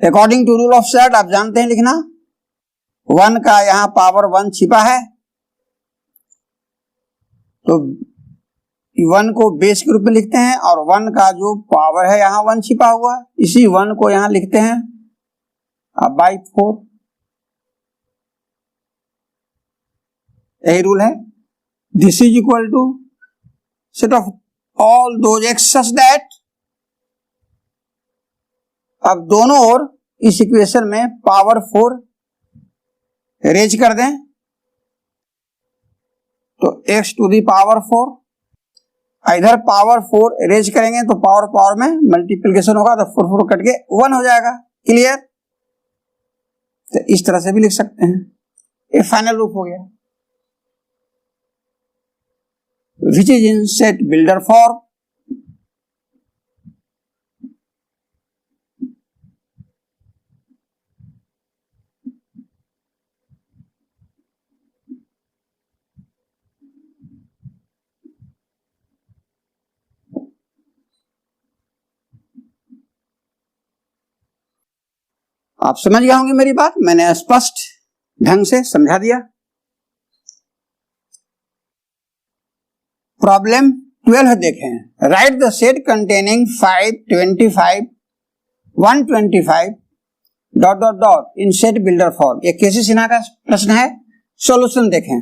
according to rule of set आप जानते हैं लिखना, 1 का यहां पावर 1 छिपा है, तो 1 को बेस के रूप में लिखते हैं, और 1 का जो पावर है यहां 1 छिपा हुआ, इसी 1 को यहां लिखते हैं अब बाई 4। यही रूल है। This is equal to set of all those x such that, अब दोनों ओर इस इक्वेशन में पावर 4 रेज कर दें, तो x टू दी पावर 4, इधर पावर 4 रेज करेंगे तो पावर पावर में मल्टीप्लिकेशन होगा, तो 4 4 कट के 1 हो जाएगा। क्लियर? तो इस तरह से भी लिख सकते हैं। ये फाइनल रूप हो गया, विच is in set builder form. आप समझ गए होंगे मेरी बात, मैंने स्पष्ट ढंग से समझा दिया। प्रॉब्लम 12 देखें। Write the set containing 5, 25, 125 dot dot dot in set builder form. ये केसी सिन्हा का प्रश्न है। सॉल्यूशन देखें।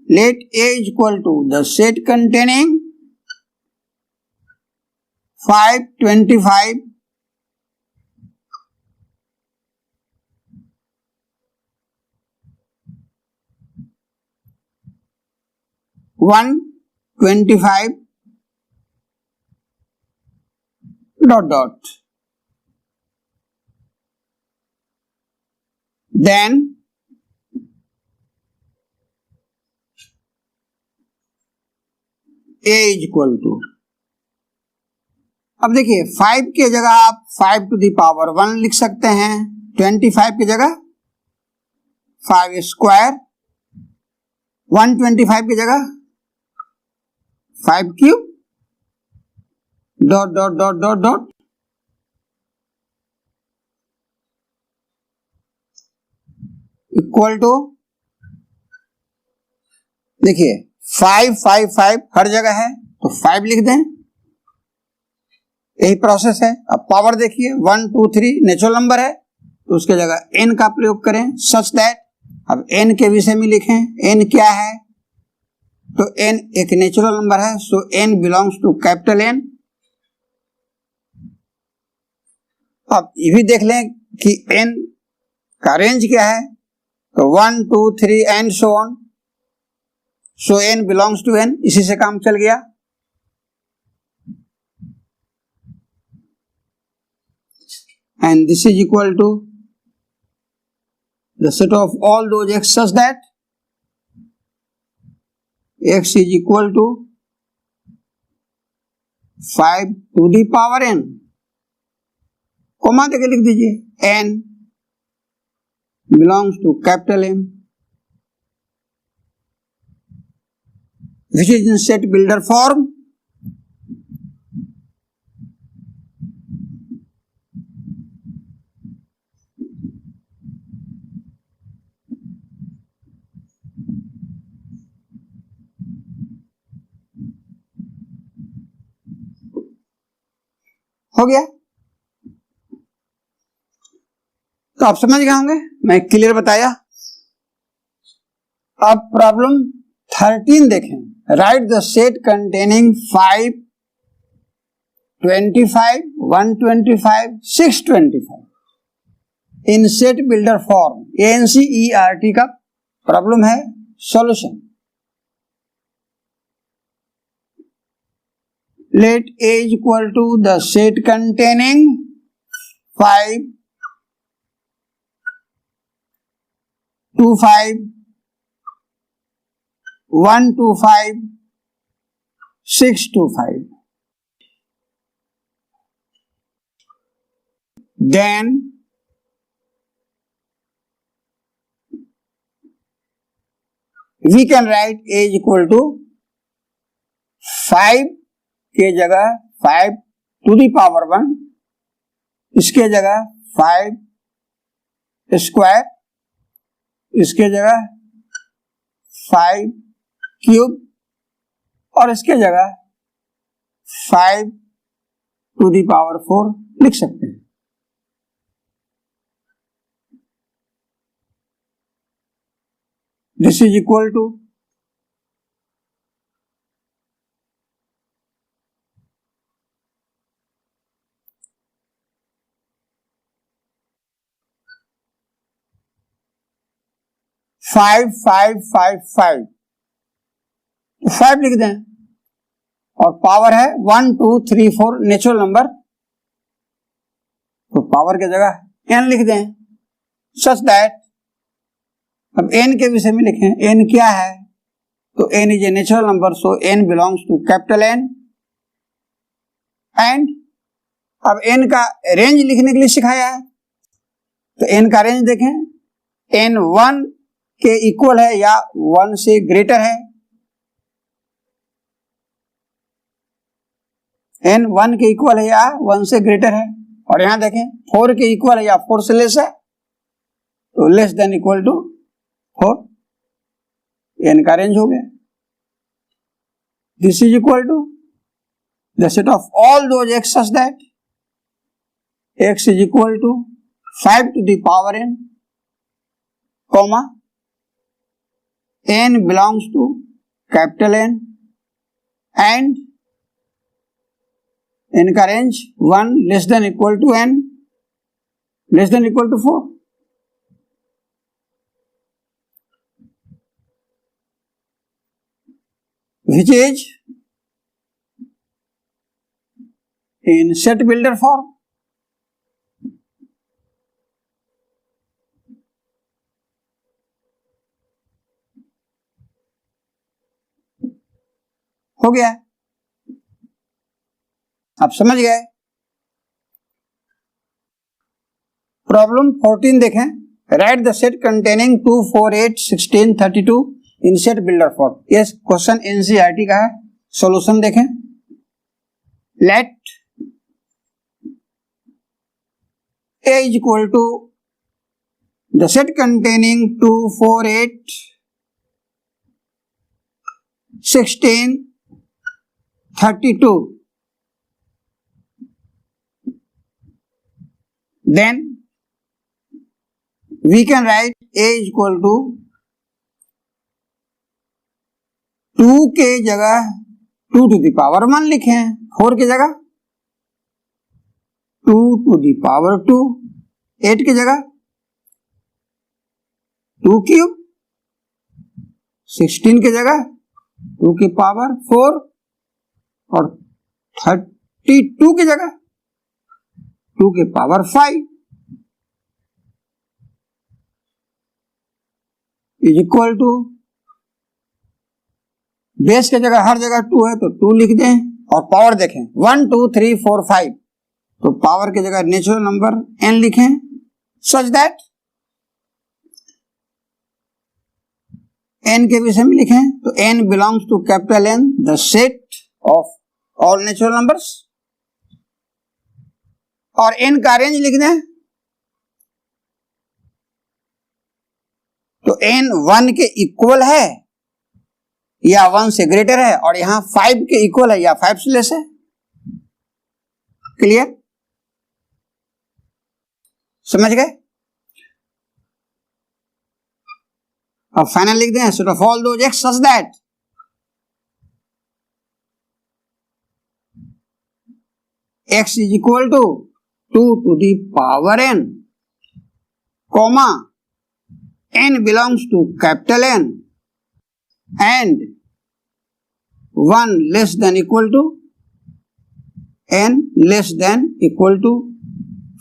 Let A equal to the set containing 5, 25, 125 dot dot. Then a is equal to, अब देखिए 5 की जगह आप 5 टू दी पावर 1 लिख सकते हैं, 25 की जगह 5 स्क्वायर, 125 की जगह 5 cube dot dot dot dot dot equal to, देखिए 5 5 5 हर जगह है तो 5 लिख दें, यही प्रोसेस है। अब पावर देखिए 1 2 3 नेचुरल नंबर है तो उसके जगह n का प्रयोग करें सच दैट, अब n के विषय में लिखें n क्या है, तो n एक नेचुरल नंबर है, so n belongs to capital N। अब ये भी देख लें कि n का रेंज क्या है, तो 1 2 3 and so on, so n belongs to n, इसी से काम चल गया। And this is equal to the set of all those x such that x is equal to 5 to the power n, comma देके लिख दीजिए n belongs to capital N, which is in set builder form। हो गया, तो आप समझ गए होंगे, मैं क्लियर बताया। अब प्रॉब्लम 13 देखें। Write the set containing 5, 25, 125, 625 in set builder form. ANCERT का प्रॉब्लम है। Solution, let A is equal to the set containing 5, 2 5 1 2 5 6 2 5. Then we can write a is equal to 5 के जगह 5 to the power 1, इसके जगह 5 square, इसके जगह 5 cube और इसके जगह 5 to the power 4 लिख सकते हैं। This is equal to 5 5 5 5, 5 लिख दें और पावर है 1 2 3 4 नेचुरल नंबर, तो पावर की जगह n लिख दें सच दैट, अब n के विषय में लिखें n क्या है, तो n is a natural number, so n belongs to capital N। And अब n का रेंज लिखने के लिए सिखाया है, तो n का रेंज देखें, n 1 के इक्वल है या 1 से ग्रेटर है, n 1 के इक्वल है या 1 से ग्रेटर है, और यहां देखें 4 के इक्वल है या 4 से लेस है, तो less than equal to 4, n का रेंज हो गया। This is equal to the set of all those x such that x is equal to 5 to the power n, comma n belongs to capital N and n का range 1 less than equal to n less than equal to 4, which is in set builder form। हो गया, आप समझ गए। Problem 14 देखें, write the set containing 2 4 8 16 32 in set builder form. ये question NCERT का है, सॉल्यूशन देखें। Let A is equal to the set containing 2 4 8 16 32, then we can write A is equal to 2 के जगह 2 to the power 1 लिखें, 4 की जगह 2 to the power 2, 8 की जगह 2 क्यूब, 16 की जगह 2 की पावर 4 और 32 की जगह 2 की power 5 is equal to, base की जगह हर जगह 2 है तो 2 लिख दें, और पावर देखें 1 2 3 4 5, तो पावर की जगह नेचुरल नंबर n लिखें सच दैट n के विषय में लिखें, तो n belongs to capital N, the set of all natural numbers, और n का रेंज लिख दें, तो n 1 के इक्वल है या 1 से ग्रेटर है, और यहां 5 के इक्वल है या 5 से लेस है। क्लियर, समझ गए। अब फाइनल लिख दें, set of all those x such that x is equal to 2 to the power n, comma n belongs to capital N and 1 less than equal to n less than equal to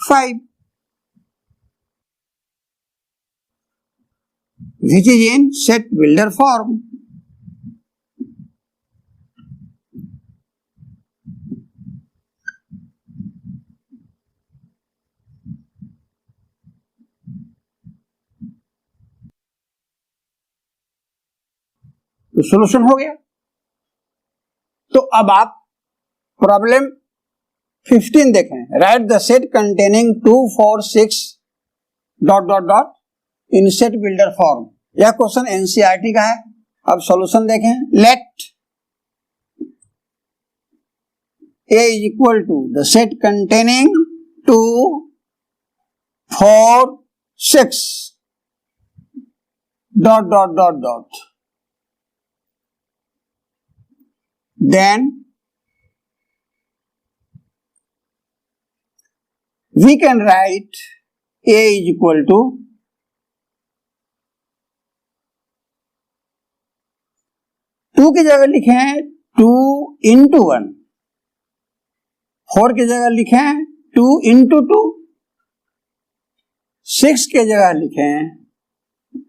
5। which is in set builder form. तो solution हो गया। तो अब आप problem 15 देखें। Write the set containing 2 4 6 ... in set builder form. यह question NCERT का है। अब सॉल्यूशन देखें। Let A is equal to the set containing 2 4 6 ... then we can write A is equal to 2 की जगह लिखें 2 into 1, 4 की जगह लिखें 2 into 2, 6 की जगह लिखें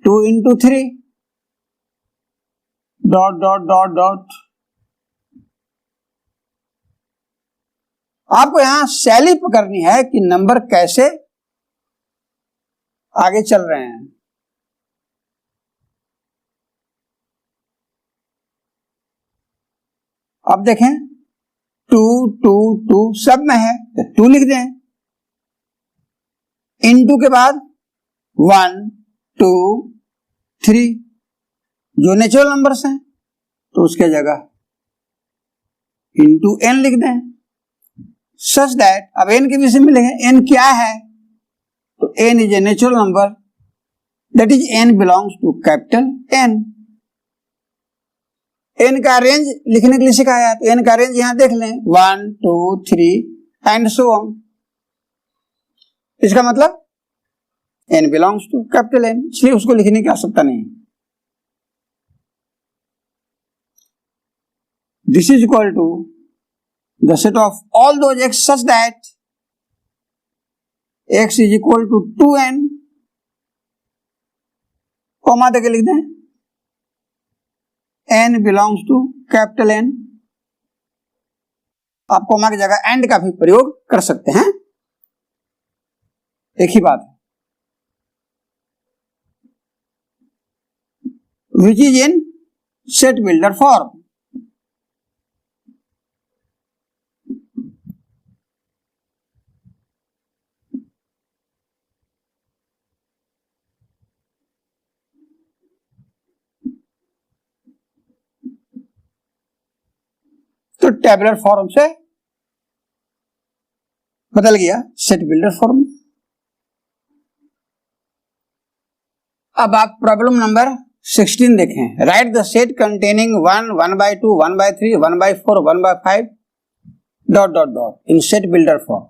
2 into 3 ... आपको यहां शैली पकड़नी है कि नंबर कैसे आगे चल रहे हैं। अब देखें 2 2 2 सब में है तो 2 लिख दें। इनटू के बाद 1 2 3 जो नेचुरल नंबर्स हैं तो उसके जगह इनटू n लिख दें। सच दैट अब n के विषय में लिखें n क्या है तो n is a natural number, that is n belongs to capital N। n का रेंज लिखने के लिए सिखाया है तो n का रेंज यहां देख लें 1 2 3 एंड सो ऑन। इसका मतलब n belongs to capital N, इसलिए उसको लिखने की आवश्यकता नहीं। This is equal to the set of all those x such that x is equal to 2n, comma देके लिख दें n belongs to capital N। आप कॉमा की जगह एंड का भी प्रयोग कर सकते हैं, एक ही बात है। which is in set builder form। तो टेबुलर फॉर्म से बदल गया सेट बिल्डर फॉर्म। अब आप प्रॉब्लम नंबर 16 देखें। Write the set containing 1 1/2 1/3 1/4 1/5 ... in set builder form.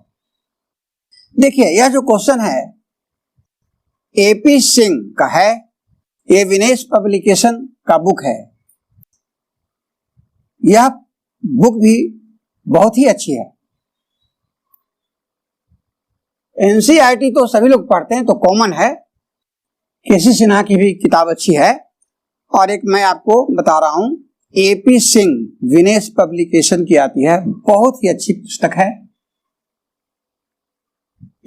देखिए यह जो क्वेश्चन है एपी सिंह का है, ये विनेश पब्लिकेशन का बुक है। यह बुक भी बहुत ही अच्छी है। एनसीईआरटी तो सभी लोग पढ़ते हैं तो कॉमन है, केसी सिन्हा की भी किताब अच्छी है। और एक मैं आपको बता रहा हूं एपी सिंह विनेश पब्लिकेशन की आती है, बहुत ही अच्छी पुस्तक है।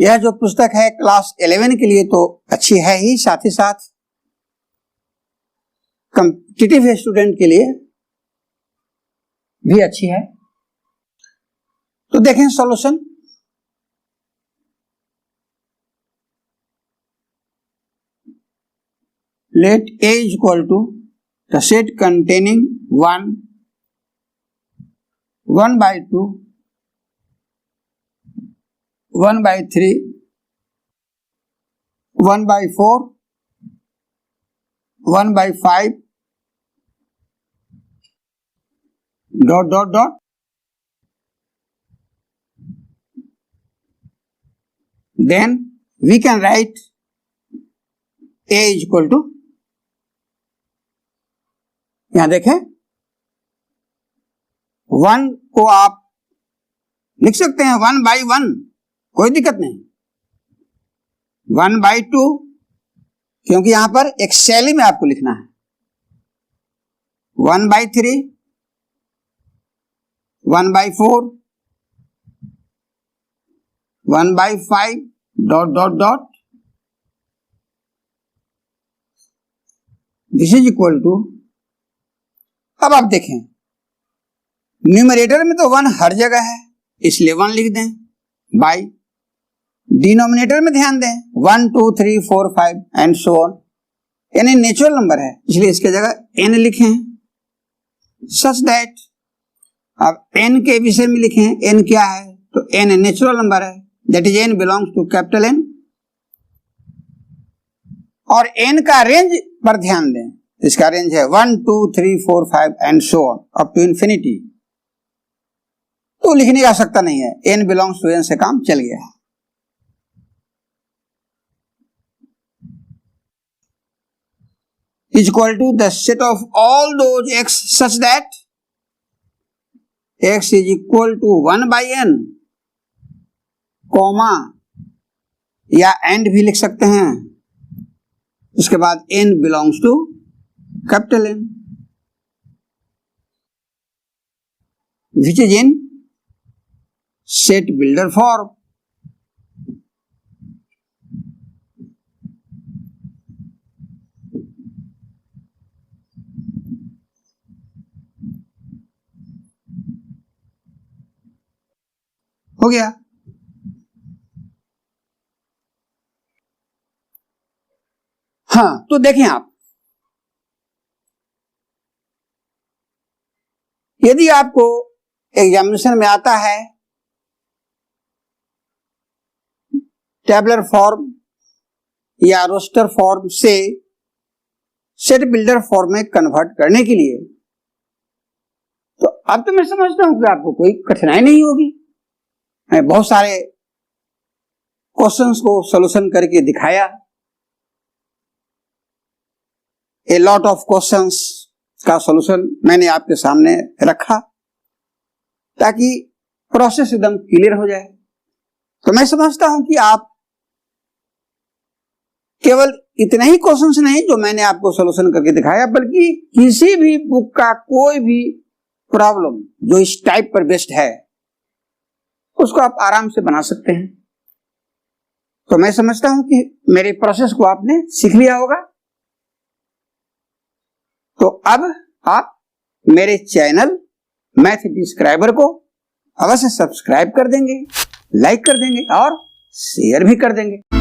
यह जो पुस्तक है क्लास 11 के लिए तो अच्छी है ही, साथ ही साथ कॉम्पिटिटिव स्टूडेंट के लिए भी अच्छी है। तो देखें solution. Let A is equal to the set containing 1 1/2 1/3 1/4 1/5 ... then we can write A is equal to, यहां देखें 1 को आप लिख सकते हैं 1/1, कोई दिक्कत नहीं। 1/2 क्योंकि यहां पर एक शैली में आपको लिखना है 1/3, 1/4, 1/5 ... दिस इज इक्वल टू, अब आप देखें न्यूमरेटर में तो 1 हर जगह है इसलिए 1 लिख दें, बाई डिनोमिनेटर में ध्यान दें 1 2 3 4 5 एंड सो ऑन, यानी नेचुरल नंबर है इसलिए इसके जगह n लिखें, सच दैट, अब n के विषय में लिखें n क्या है, तो n नेचुरल नंबर है, that is n belongs to capital N, और n का रेंज पर ध्यान दें, इसका रेंज है 1 2 3 4 5 and so on up to infinity, तो लिखने की आवश्यकता नहीं है, n बिलोंग्स टू n से काम चल गया। Is equal to the set of all those x such that x is equal to 1/n, comma या एंड भी लिख सकते हैं, उसके बाद n belongs to capital N, which is in set builder form। हो गया। हाँ, तो देखें आप, यदि आपको एग्जामिनेशन में आता है टेबलर फॉर्म या रोस्टर फॉर्म से सेट बिल्डर फॉर्म में कन्वर्ट करने के लिए, तो अब तो मैं समझता हूं कि आपको कोई कठिनाई नहीं होगी। मैं बहुत सारे क्वेश्चंस को सॉल्यूशन करके दिखाया, ए लॉट ऑफ क्वेश्चंस का सॉल्यूशन मैंने आपके सामने रखा ताकि प्रोसेस एकदम क्लियर हो जाए। तो मैं समझता हूं कि आप केवल इतने ही क्वेश्चंस नहीं जो मैंने आपको सॉल्यूशन करके दिखाया, बल्कि किसी भी बुक का कोई भी प्रॉब्लम जो इस टाइप पर बेस्ड है उसको आप आराम से बना सकते हैं। तो मैं समझता हूं कि मेरे प्रोसेस को आपने सीख लिया होगा। तो अब आप मेरे चैनल मैथ डिस्क्राइबर को अवश्य सब्सक्राइब कर देंगे, लाइक कर देंगे और शेयर भी कर देंगे।